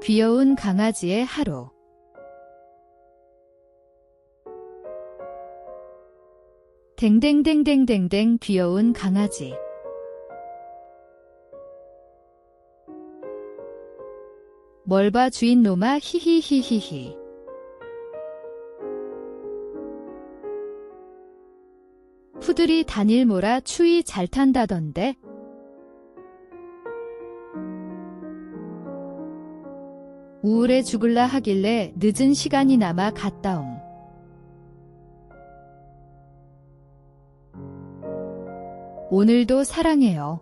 귀여운 강아지의 하루. 댕댕댕댕댕댕 귀여운 강아지. 뭘 봐 주인 놈아 히히히히히. 푸들이 다닐 몰아 추위 잘 탄다던데. 우울해 죽을라 하길래 늦은 시간이 남아 갔다옴. 오늘도 사랑해요.